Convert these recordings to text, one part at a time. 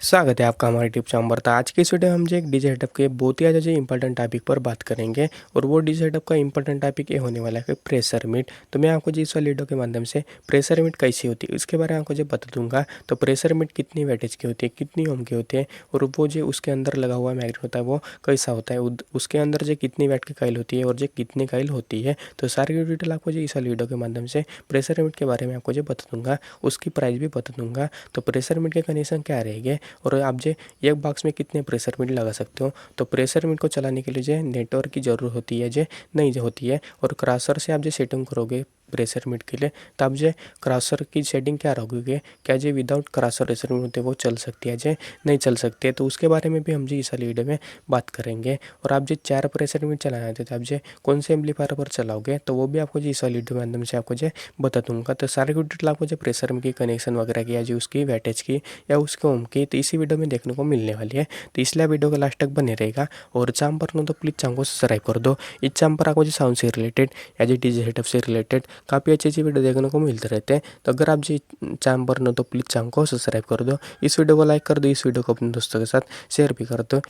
स्वागत है आपका हमारे टिप चैनल पर। तो आज की इस वीडियो में हम जो एक डीजे सेटअप के बहुत ही ज़्यादा जो इंपॉर्टेंट टॉपिक पर बात करेंगे और वो डीजे सेटअप का इंपॉर्टेंट टॉपिक ये होने वाला है कि प्रेशर मीट। तो मैं आपको जो इस वाली वीडियो के माध्यम से प्रेशर मीट कैसी होती है उसके बारे में आपको जो बता दूंगा। तो प्रेशर मीट कितनी वेटेज की होती है, कितनी ओम की होती है और वो जो उसके अंदर लगा हुआ मैग्नेट होता है वो कैसा होता है, उसके अंदर जो कितनी वैट की काइल होती है और जो कितनी काइल होती है। तो सारी डिटेल आपको जो इस वाली वीडियो के माध्यम से प्रेशर मीट के बारे में आपको जो बता दूंगा, उसकी प्राइस भी बता दूंगा। तो प्रेशर मीट के कंडीशन क्या रहेंगे और आप जो एक बॉक्स में कितने प्रेशर मीट लगा सकते हो। तो प्रेशर मीट को चलाने के लिए जो नेटवर्क की ज़रूरत होती है, जो नहीं जो होती है। और क्रॉसर से आप जो सेटिंग करोगे प्रेशर मीट के लिए, तो आप जो क्रॉसर की सेटिंग क्या रखोगे, क्या जो विदाउट क्रॉसर प्रेशर मीट होते हैं वो चल सकती है, जो नहीं चल सकती है। तो उसके बारे में भी हम जी इस वाली वीडियो में बात करेंगे। और आप जो 4 प्रेशर मीट चलाना है तो आप जो कौन से एम्पलीफायर पर चलाओगे तो वो भी आपको जी इस वाली वीडियो के माध्यम से आपको जो बता दूंगा। तो सारी डिटेल आपको जो प्रेशर मीट की कनेक्शन वगैरह की या जो उसकी वैटेज की या उसके ओम की, तो इसी वीडियो में देखने को मिलने वाली है। तो इसलिए वीडियो को लास्ट तक बने रहेगा। और चैनल पर न तो प्लीज़ चैनल को सब्सक्राइब कर दो। इस चैनल पर आपको जो साउंड से रिलेटेड या जो डीजे सेटअप से रिलेटेड काफ़ी अच्छी अच्छी वीडियो देखने को मिलते रहते हैं। तो अगर आप जी चैनल पर न तो प्लीज़ चैनल को सब्सक्राइब कर दो, इस वीडियो को लाइक कर दो, इस वीडियो को अपने दोस्तों के साथ शेयर भी कर दो।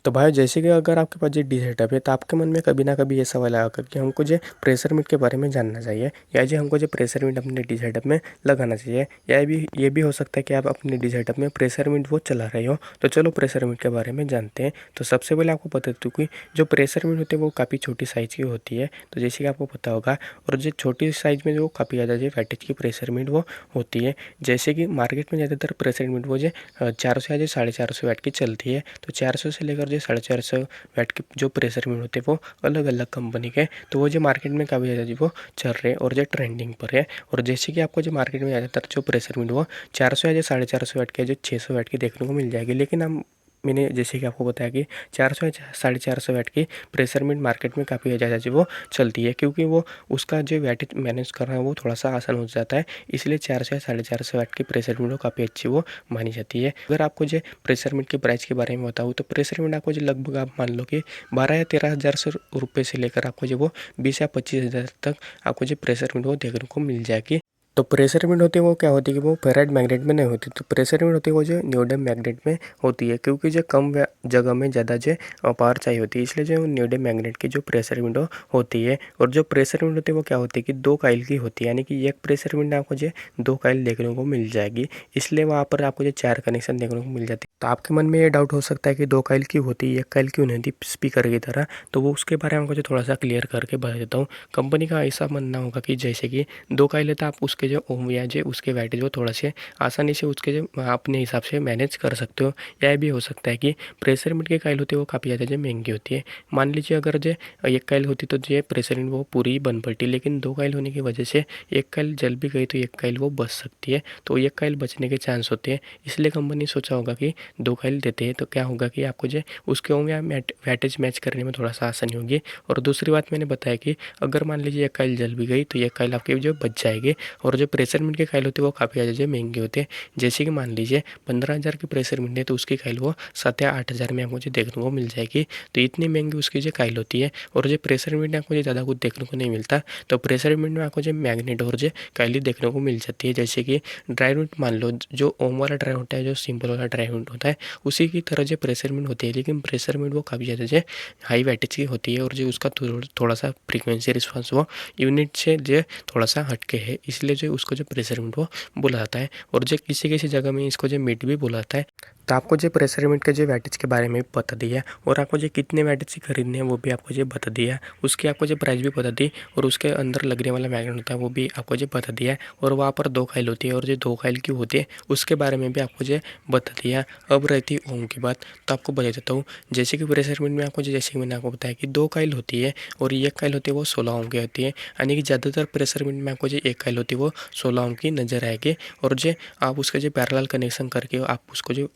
तो भाई जैसे कि अगर आपके पास जो डी सेटअप है तो आपके मन में कभी ना कभी ये सवाल आएगा कि हमको जो प्रेशर मीट के बारे में जानना चाहिए या जो हमको जो प्रेशर मीट अपने डी सेटअप में लगाना चाहिए। या ये भी हो सकता है कि आप अपने डी सेटअप में प्रेशर मीट वो चला रहे हो। तो चलो प्रेशर मीट के बारे में जानते हैं। तो सबसे पहले आपको बता दूँ कि जो प्रेशर मीट होती है वो काफ़ी छोटी साइज़ की होती है, तो जैसे कि आपको पता होगा। और जो छोटी साइज़ में जो काफ़ी ज़्यादा जो वैटेज की प्रेशर मीट वो होती है, जैसे कि मार्केट में ज़्यादातर प्रेशर मीट वो जो 400 या जो 450 वाट की चलती है। तो 400 से लेकर जो 450 वाट के जो प्रेशर मीट होते हैं वो अलग अलग कंपनी के, तो वो जो मार्केट में काफ़ी ज़्यादा जी वो चल रहे हैं और जो ट्रेंडिंग पर है। और जैसे कि आपको जो मार्केट में ज़्यादातर जो प्रेशर मीट वो 400 या जो 450 वाट के जो 600 वाट की देखने को मिल जाएगी। लेकिन हम मैंने जैसे कि आपको बताया कि 400 या 450 वाट की प्रेशर मीट मार्केट में काफ़ी ज़्यादा जो वो चलती है, क्योंकि वो उसका जो वेटेज मैनेज करना है वो थोड़ा सा आसान हो जाता है। इसलिए 400 या 450 वाट की प्रेशर मीट काफ़ी अच्छी वो मानी जाती है। अगर आपको जो प्रेशर मीट के प्राइस के बारे में बताऊँ तो प्रेशर मीट आपको जो लगभग आप मान लो कि 12 या 13 हज़ार से रुपये से लेकर आपको जो वो 20 या 25 हज़ार तक आपको जो प्रेशर मीट वो देखने को मिल जाएगी। तो प्रेशर मीट होती है वो क्या होती है कि वो फेराइट मैग्नेट में नहीं होती। तो प्रेशर मीट होती है वो जो नियोडियम मैग्नेट में होती है, क्योंकि जो कम जगह में ज़्यादा जो पावर चाहिए होती है, इसलिए जो नियोडियम मैग्नेट की जो प्रेशर मीट होती है। और जो प्रेशर मीट होती है वो क्या होती है कि 2 काइल की होती है, यानी कि एक प्रेशर मीट में आपको जो 2 काइल देखने को मिल जाएगी। इसलिए वहाँ पर आपको जो 4 कनेक्शन देखने को मिल जाती है। तो आपके मन में ये डाउट हो सकता है कि 2 काइल क्यों होती है, 1 काइल क्यों नहीं होती स्पीकर की तरह। तो वो उसके बारे में मुझे थोड़ा सा क्लियर करके बता देता हूँ। कंपनी का ऐसा मानना होगा कि जैसे कि 2 काइल है तो आप उसके जो ओम या जो उसके वैटेज वो थोड़ा से आसानी से उसके जो अपने हिसाब से मैनेज कर सकते हो। या भी हो सकता है कि प्रेशर मीट की काइल होती है वो काफ़ी ज़्यादा जो महंगी होती है। मान लीजिए अगर जो 1 काइल होती तो जो प्रेशर मीट वो पूरी बन पड़ती, लेकिन 2 काइल होने की वजह से 1 काइल जल भी गई तो 1 काइल वो बच सकती है। तो 1 काइल बचने के चांस होते हैं, इसलिए कंपनी सोचा होगा कि 2 काइल देते हैं। तो क्या होगा कि आपको जो उसके ओम या वैटेज मैच करने में थोड़ा सा आसानी होगी। और दूसरी बात मैंने बताया कि अगर मान लीजिए 1 काइल जल भी गई तो 1 काइल आपकी जो बच जाएगी। और जो प्रेशर मीट की काइल होती है वो काफ़ी ज़्यादा जो महंगे होते हैं, जैसे कि मान लीजिए 15 हज़ार की प्रेशर मीट है तो उसकी काइल वो 7 या 8 हज़ार में आपको जो देखने को मिल जाएगी। तो इतनी महंगी उसकी जो काइल होती है। और जो प्रेशर मीट में आपको जो ज़्यादा कुछ देखने को नहीं मिलता। तो प्रेशर मीट में आपको जो मैग्नेट और जो काइल देखने को मिल जाती है, जैसे कि ड्राई रूट मान लो, जो ओम वाला ड्राई होता है, जो सिंपल वाला ड्राई रूट होता है, उसी की तरह जो प्रेशर मीट होती है। लेकिन प्रेशर मीट वो काफ़ी ज़्यादा जो हाई वैटेज की होती है और जो उसका थोड़ा सा फ्रीक्वेंसी रिस्पॉन्स वो यूनिट से जो थोड़ा सा हटके है, इसलिए जो उसको जो प्रेशर मीट वो बोला जाता है। और जो किसी किसी जगह में इसको जो मीट भी बोला जाता है। तो आपको जो प्रेशर मीट के जो वैटेज के बारे में बता दिया और आपको जो कितने वैटेज से खरीदने हैं वो भी आपको जो बता दिया, उसकी आपको जो प्राइस भी बता दी और उसके अंदर लगने वाला मैग्नेट होता है वो भी आपको जो बता दिया। और वहाँ पर 2 काइल होती है और जो 2 काइल क्यों होती है उसके बारे में भी आपको जो बता दिया। अब रहती ओम की बात, तो आपको बता देता हूँ। जैसे कि प्रेशर मीट में आपको जैसे कि मैंने आपको बताया कि 2 काइल होती है और 1 काइल होती है वो 16 ओम की होती है, यानी कि ज़्यादातर प्रेशर मीट में आपको जो 1 काइल होती है वो 16 ओम की नजर आएगी। और जो आप उसका जो पैरेलल कनेक्शन करके आप उसको जो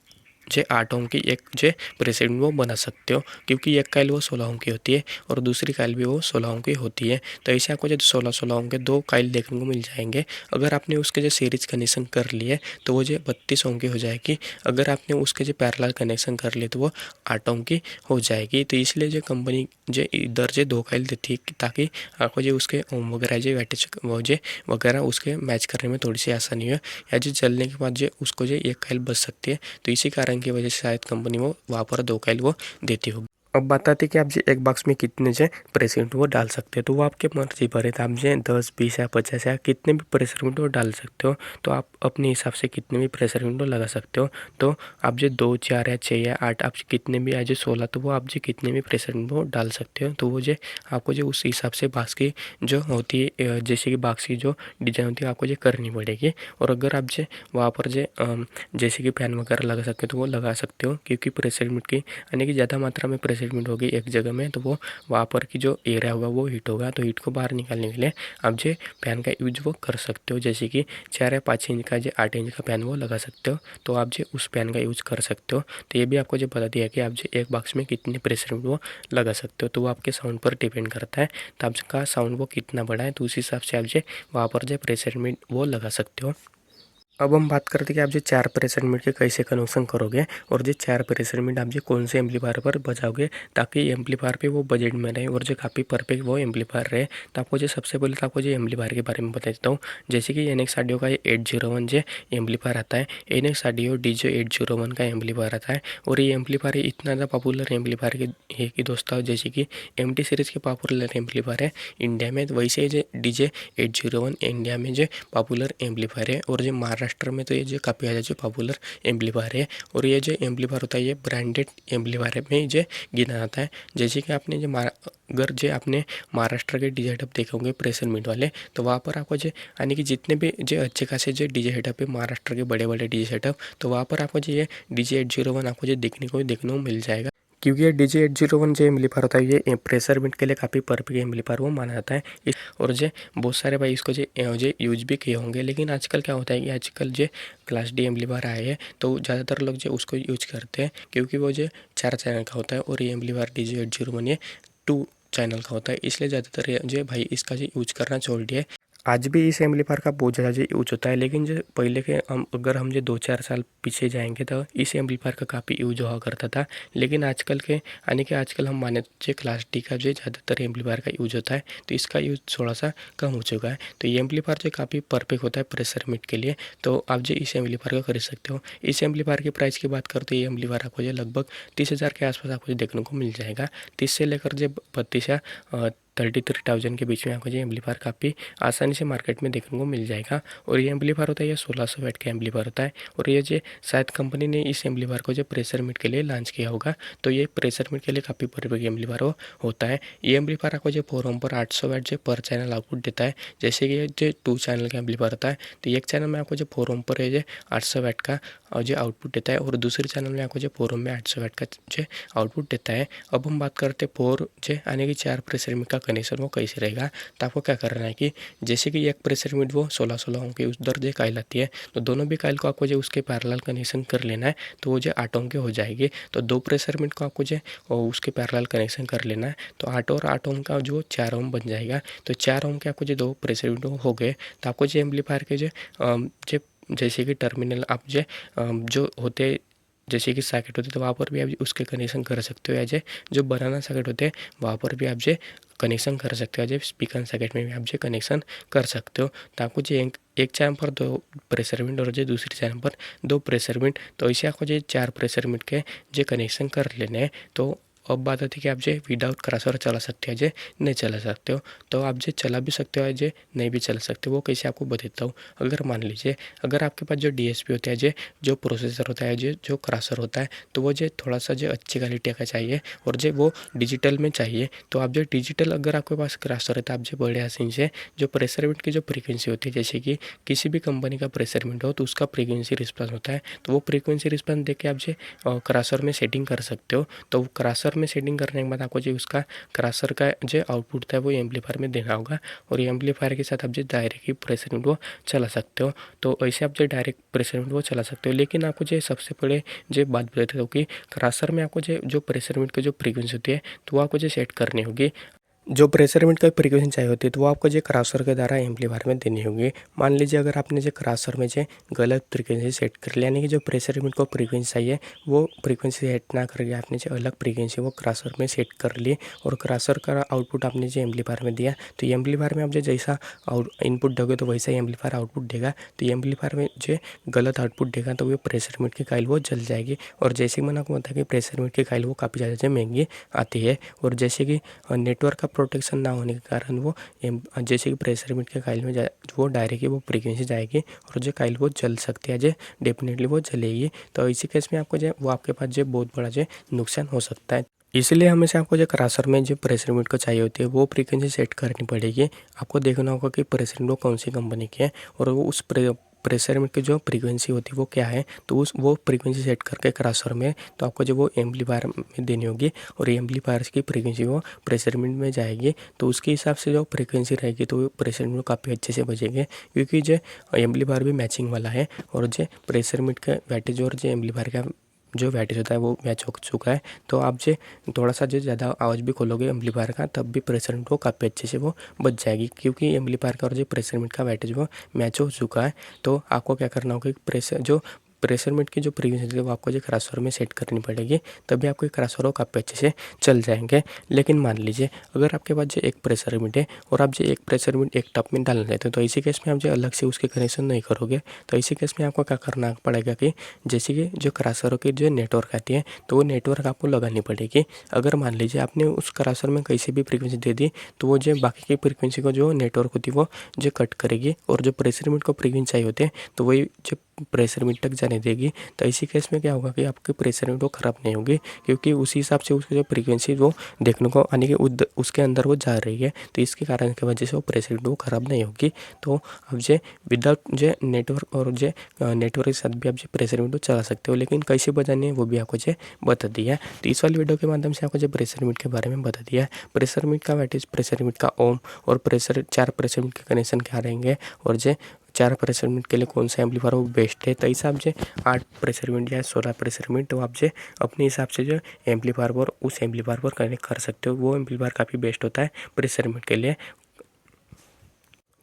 जे 8 ओम की एक जे प्रेशर मीटर वो बना सकते हो, क्योंकि एक काइल वो 16 ओम की होती है और दूसरी काइल भी वो 16 ओम की होती है। तो ऐसे आपको जो 16 ओम के 2 काइल देखने को मिल जाएंगे। अगर आपने उसके जो सीरीज कनेक्शन कर लिए तो वो जो 32 ओम की हो जाएगी। अगर आपने उसके जो पैरेलल कनेक्शन कर लिए तो वो 8 ओम की हो जाएगी। तो इसलिए जो कंपनी जो इधर जो 2 काइल देती है ताकि आपको जो उसके ओम वगैरह जो वैटेज वो जो वगैरह उसके मैच करने में थोड़ी सी आसानी हो, या जो चलने के बाद जो उसको जो एक काइल बच सकती है। तो इसी कारण की वजह से शायद कंपनी वो वहाँ पर 2 काइल वो देती होगी। अब बताते कि आप जो एक बॉक्स में कितने जो प्रेशर मीटर वो डाल सकते हो, तो वो आपके मर्जी पर है। तो आप जो 10, 20 या 50 या कितने भी प्रेशर मीटर वो डाल सकते हो। तो आप अपने हिसाब से कितने भी प्रेशर मीटर लगा सकते हो। तो आप जो 2, 4 या 6 या 8 आप कितने भी, या जो 16, तो वो आप जो कितने भी प्रेशर मीटर वो डाल सकते हो। तो वो जो आपको जो उस हिसाब से बॉक्स की जो होती है, जैसे कि बॉक्स की जो डिजाइन होती है आपको जो करनी पड़ेगी। और अगर आप जो वहाँ पर जो जैसे कि फैन वगैरह लगा सकते हो तो वो लगा सकते हो, क्योंकि प्रेशर मीटर की यानी कि ज़्यादा मात्रा में प्रेशर मीटर होगी एक जगह में तो वो वहाँ पर की जो एरिया होगा वो हीट होगा। तो हीट को बाहर निकालने के लिए आप जो फैन का यूज वो कर सकते हो, जैसे कि 4 या 5 इंच का जो 8 इंच का फैन वो लगा सकते हो। तो आप जो उस फैन का यूज कर सकते हो। तो ये भी आपको जो बता दिया कि आप जो एक बॉक्स में कितने प्रेशर मीटर वो लगा सकते हो। तो वो आपके साउंड पर डिपेंड करता है। तो आपका साउंड वो कितना बड़ा है तो उस हिसाब से आप जो वहाँ पर जो प्रेशर मीटर वो लगा सकते हो। अब हम बात करते हैं कि आप जो 4 प्रेशर मीटर के कैसे कनेक्शन करोगे और जो 4 प्रेशर मीटर आप जो कौन से एम्पलीफायर पर बजाओगे ताकि एम्पलीफायर पे वो बजट में रहे और जो काफ़ी परफेक्ट वो एम्पलीफायर रहे। तो आपको जो सबसे पहले तो आपको जो एम्पलीफायर के बारे में बता देता हूँ। जैसे कि NX Audio का ये 801 जो एम्पलीफायर आता है, NX Audio DJ 801 का एम्पलीफायर आता है। और ये एम्पलीफायर इतना ज़्यादा पॉपुलर एम्पलीफायर है कि दोस्तों, जैसे कि MT सीरीज़ के पॉपुलर एम्पलीफायर है इंडिया में, वैसे ही जो DJ 801 इंडिया में जो पॉपुलर एम्पलीफायर है। और जो महाराष्ट्र में तो ये जो काफ़ी ज़्यादा जो पॉपुलर एम्पलीफायर है। और ये जो एम्पलीफायर होता है ये ब्रांडेड एम्पलीफायर में जो गिना जाता है। जैसे कि आपने जो अगर जो आपने महाराष्ट्र के डीजे सेटअप देखे होंगे प्रेशर मीटर वाले, तो वहाँ पर आपको जो यानी कि जितने भी जो अच्छे खासे जो डीजे सेटअप है महाराष्ट्र के बड़े बड़े डीजे सेटअप, तो वहाँ पर आपको जो ये DJ 801 आपको जो देखने को मिल जाएगा। क्योंकि ये DJ 801 जो एम्पलीफायर होता है ये प्रेशर मीटर के लिए काफ़ी परफेक्ट एम्पलीफायर वो माना जाता है। और जो बहुत सारे भाई इसको जो यूज भी किए होंगे, लेकिन आजकल क्या होता है कि आजकल जो क्लास D एम्पलीफायर आए हैं तो ज़्यादातर लोग जो उसको यूज करते हैं, क्योंकि वो जो 4 चैनल का होता है और ये एम्पलीफायर DJ 801 ये 2 चैनल का होता है। इसलिए ज़्यादातर जो भाई इसका जो यूज करना छोड़ दिया है। आज भी इस एम्पलीफायर का बहुत ज़्यादा यूज होता है, लेकिन जो पहले के अगर हम जो 2-4 साल पीछे जाएंगे तो इस एम्पलीफायर का काफ़ी यूज हुआ करता था। लेकिन आजकल के यानी कि आजकल हम माने जो क्लास D का जो ज़्यादातर एम्पलीफायर का यूज होता है, तो इसका यूज थोड़ा सा कम हो चुका है। तो ये एम्पलीफायर जो काफ़ी परफेक्ट होता है प्रेशर मीटर के लिए, तो आप जो इस एम्पलीफायर को खरीद सकते हो। इस एम्पलीफायर की प्राइस की बात करते तो ये एम्पलीफायर आपको जो लगभग 30,000 के आसपास आपको देखने को मिल जाएगा। 30 से लेकर जो 32 या 33,000 के बीच में आपको ये एम्पलीफायर काफ़ी आसानी से मार्केट में देखने को मिल जाएगा। और ये एम्पलीफायर होता है ये 1600 वाट का एम्पलीफायर होता है। और ये जो शायद कंपनी ने इस एम्पलीफायर को जो प्रेशर मीटर के लिए लॉन्च किया होगा, तो ये प्रेशर मीटर के लिए काफ़ी परफेक्ट एम्पलीफायर होता है। ये एम्पलीफायर आपको जो 4 ओम पर 800 वाट जो पर चैनल आउटपुट देता है। जैसे कि ये जो 2 चैनल का एम्पलीफायर होता है, तो एक चैनल में आपको जो 4 ओम पर है जो 800 वाट का जो आउटपुट देता है, और दूसरे चैनल में आपको जो 4 ओम में 800 वाट का जो आउटपुट देता है। अब हम बात करते हैं 4 जो यानी कि 4 प्रेशर मीटर का कनेक्शन वो कैसे रहेगा। तो आपको क्या करना है कि जैसे कि एक प्रेशर मीटर वो 16 ओम की उधर जो काइल आती है, तो दोनों भी काइल को आपको जो उसके पैरेलल कनेक्शन कर लेना है, तो वो जो 8 ओम के हो जाएगी। तो 2 प्रेशर मीटर को आपको जो उसके पैरेलल कनेक्शन कर लेना है, तो 8 और 8 ओम का जो 4 ओम बन जाएगा। तो 4 ओम के आपको जो 2 प्रेशर मीटर हो गए, तो आपको जो एम्पलीफायर के जो जैसे कि टर्मिनल आप जो होते जैसे कि सॉकेट होते तो वहाँ पर भी आप उसके कनेक्शन कर सकते हो, या जो बनाना सॉकेट होते हैं वहाँ पर भी आप जो कनेक्शन कर सकते हो, जो स्पीकर सॉकेट में भी आप जो कनेक्शन कर सकते हो। तो आपको जो एक चैनल पर 2 प्रेशर मीटर और जो दूसरी चैनल पर 2 प्रेशर मीटर, तो ऐसे आपको जो 4 प्रेशर मीटर के जो कनेक्शन कर लेने हैं। तो अब बात आती है कि आप जो विदाउट क्रॉसओवर चला सकते हो, जो नहीं चला सकते हो। तो आप जो चला भी सकते हो, जो नहीं भी चला सकते, वो कैसे आपको बताता हूँ। अगर मान लीजिए अगर आपके पास जो DSP होता है, जो प्रोसेसर होता है, जो क्रॉसर होता है, तो वो जो थोड़ा सा जो अच्छी क्वालिटी का चाहिए और जो वो डिजिटल में चाहिए। तो आप जो डिजिटल अगर आपके पास क्रॉसर है तो आप जो बड़े आसानी से जो प्रेशर मीटर की जो फ्रीक्वेंसी होती है, जैसे कि किसी भी कंपनी का प्रेशर मीटर हो तो उसका फ्रीक्वेंसी रिस्पांस होता है, तो वो फ्रीक्वेंसी रिस्पांस देके आप जो क्रॉसर में सेटिंग कर सकते हो। तो क्रॉसर में सेटिंग करने के बाद आपको जो उसका क्रॉसर का जो आउटपुट था वो एम्पलीफायर में देना होगा और एम्पलीफायर के साथ आप जो डायरेक्ट ही प्रेशर यूनिट वो चला सकते हो। तो ऐसे आप जो डायरेक्ट प्रेशर यूनिट वो चला सकते हो। लेकिन आपको जो सबसे पहले जो बात बताते हो कि क्रॉसर में आपको जो प्रेशर यूनिट की जो फ्रीक्वेंसी होती है तो वो आपको जो सेट करनी होगी। जो प्रेशर यूनिट का फ्रीक्वेंसी चाहिए होती है तो वो आपको जो क्रॉसर के द्वारा एम्पलीफायर में देनी होगी। मान लीजिए अगर आपने जो क्रॉसर में जो गलत फ्रीक्वेंसी सेट कर लिया, यानी कि जो प्रेशर यूनिट को फ्रीक्वेंसी चाहिए वो फ्रीक्वेंसी सेट ना करके आपने जो अलग फ्रीक्वेंसी वो क्रॉसर में सेट कर ली और क्रॉसर का आउटपुट आपने जो एम्पलीफायर में दिया, तो एम्पलीफायर में आप जो जैसा इनपुट दोगे तो वैसा ही एम्पलीफायर आउटपुट देगा। तो एम्पलीफायर में जो गलत आउटपुट देगा तो वो प्रेशर यूनिट की कॉइल वो जल जाएगी। और जैसे मैंने आपको बताया कि प्रेशर यूनिट की कॉइल वो काफ़ी ज़्यादा महंगी आती है और जैसे कि नेटवर्क का प्रोटेक्शन ना होने के कारण वो जैसे कि प्रेशर यूनिट के कॉइल में वो डायरेक्ट वो फ्रीक्वेंसी जाएगी और जो कॉइल वो जल सकती है, जो डेफिनेटली वो जलेगी। तो इसी केस में आपको जो वो आपके पास जो बहुत बड़ा जो नुकसान हो सकता है। इसलिए हमेशा आपको जो क्रॉसर में जो प्रेशर यूनिट को चाहिए होती है वो फ्रीक्वेंसी सेट करनी पड़ेगी। आपको देखना होगा कि प्रेशर यूनिट कौन सी कंपनी की है और वो उस प्रेशर यूनिट की जो फ्रीक्वेंसी होती है वो क्या है, तो वो फ्रीक्वेंसी सेट करके क्रॉसर में तो आपको जो वो एम्पलीफायर में देनी होगी और एम्पलीफायर की फ्रीक्वेंसी वो प्रेशर यूनिट में जाएगी। तो उसके हिसाब से जो फ्रीक्वेंसी रहेगी तो वो प्रेशर यूनिट काफ़ी अच्छे से बजेंगे, क्योंकि जो एम्पलीफायर भी मैचिंग वाला है और जो प्रेशर यूनिट का वैटेज और जो एम्पलीफायर का जो वैटेज होता है वो मैच हो चुका है। तो आप जो थोड़ा सा जो ज़्यादा आवाज़ भी खोलोगे एम्पलीफायर का तब भी प्रेशर यूनिट वो काफ़ी अच्छे से वो बच जाएगी, क्योंकि एम्पलीफायर का और जो प्रेशर यूनिट का वैटेज वो मैच हो चुका है। तो आपको क्या करना होगा कि प्रेशर यूनिट की जो फ्रीक्वेंसी है वो आपको जो क्रॉसओवर में सेट करनी पड़ेगी, तभी आपको क्रॉसओवर काफ़ी अच्छे से चल जाएंगे। लेकिन मान लीजिए अगर आपके पास जो एक प्रेशर यूनिट है और आप जो एक प्रेशर यूनिट एक टॉप में डालना चाहते हो तो इसी केस में आप जो अलग से उसके कनेक्शन नहीं करोगे। तो इसी केस में आपको क्या करना पड़ेगा कि जैसे कि जो क्रॉसओवर की जो नेटवर्क आती है तो वो नेटवर्क आपको लगानी पड़ेगी। अगर मान लीजिए आपने उस क्रॉसओवर में कैसी भी फ्रीक्वेंसी दे दी तो वो जो बाकी की फ्रीक्वेंसी को जो नेटवर्क होती है वो जो कट करेगी और जो प्रेशर यूनिट को फ्रीक्वेंसी चाहिए होते हैं तो वही जो प्रेशर यूनिट तक जाने देगी। तो इसी केस में क्या होगा कि आपकी प्रेशर यूनिट वो ख़राब नहीं होगी, क्योंकि उसी हिसाब से उसकी जो फ्रीक्वेंसी वो देखने को यानी कि उसके अंदर वो जा रही है। तो इसके कारण की वजह से वो प्रेशर यूनिट वो ख़राब नहीं होगी। तो अब जो विदाउट जो नेटवर्क और जो नेटवर्क के साथ भी आप जो प्रेशर यूनिट चला सकते हो, लेकिन कैसे बजानी है वो भी आपको जो बता दिया है। तो इस वाली वीडियो के माध्यम से आपको जो प्रेशर यूनिट के बारे में बता दिया है। प्रेशर यूनिट का वैटेज, प्रेशर यूनिट का ओम और चार प्रेशर यूनिट के कनेक्शन क्या रहेंगे और जो 4 प्रेशर यूनिट के लिए कौन सा एम्पलीफायर वो बेस्ट है। तो ऐसा आप जो 8 प्रेशर यूनिट या 16 प्रेशर यूनिट तो आप जो अपने हिसाब से जो एम्पलीफायर पर उस एम्पलीफायर पर कनेक्ट कर सकते हो। वो एम्पलीफायर काफ़ी बेस्ट होता है प्रेशर यूनिट के लिए।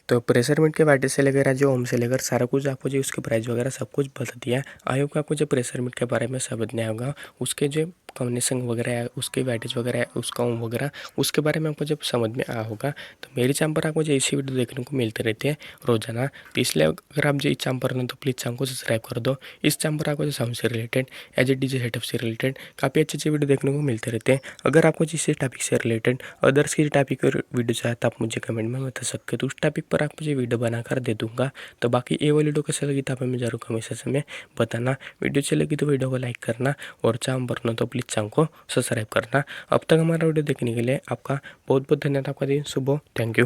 तो प्रेशर यूनिट के वैटेज से लेकर जो ओम से लेकर सारा कुछ आपको जो उसके प्राइस वगैरह सब कुछ बता दिया है। आई होप आपको जो प्रेशर यूनिट के बारे में समझने आएगा, उसके जो कॉम्बिनेशन वगैरह है, उसके वैटेज वगैरह है, उसका ओम वगैरह उसके बारे में आपको जब समझ में आया होगा। तो मेरे चैनल पर आपको जो ऐसी वीडियो देखने को मिलते रहते हैं रोजाना। तो इसलिए अगर आप जो इस चैनल पर हो तो प्लीज़ चैनल को सब्सक्राइब कर दो। इस चैनल पर आपको जो साउंड से related as a DJ setup से रिलेटेड काफ़ी अच्छी वीडियो देखने को मिलते रहते हैं। अगर आपको जिस टॉपिक से रिलेटेड अदर्स की टॉपिक वीडियो चाहे तो आप मुझे कमेंट में बता सकते हो, तो उस टॉपिक पर आप मुझे वीडियो बनाकर दे दूंगा। तो बाकी ये वाली वीडियो कैसे लगी तो आप हमें जरूर कमेंट सेक्शन में बताना। वीडियो अच्छी लगी तो वीडियो को लाइक करना और चैनल पर न तो प्लीज़ चैनल को सब्सक्राइब करना। अब तक हमारा वीडियो देखने के लिए आपका बहुत बहुत धन्यवाद। आपका दिन शुभ हो। Thank you.